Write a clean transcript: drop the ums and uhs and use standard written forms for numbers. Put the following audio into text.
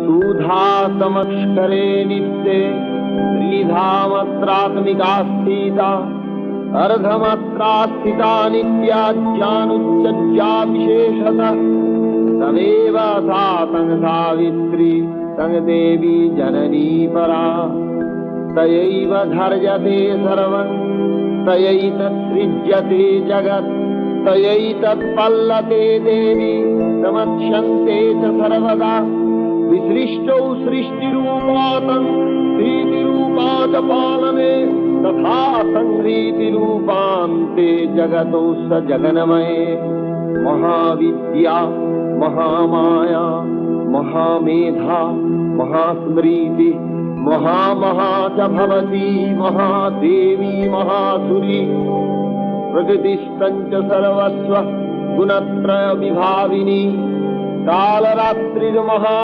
सुधातमक्षरे नित्ये त्रिधामत्रात्मिका स्थिता अर्धमात्रा स्थिता नित्या ज्ञानुच्चज्जा विशेषतः तमेव सा तं सावित्री तं देवी जननी परा तयैव धर्यते सर्वं तयैतत्सृज्यते जगत् तयैतत्पल्लते देवी समक्ष्यन्ते च सर्वदा विसृष्टौ सृष्टिरूपातं स्थितिरूपा च पालने तथा संहृतिरूपान्ते जगतो स जगन्मये महाविद्या महामाया महामेधा महास्मृति महामहा च भवती महादेवी महासुरी प्रकृतिस्तञ्च सर्वस्व गुणत्रय विभाविनी कालरात्रिर्महा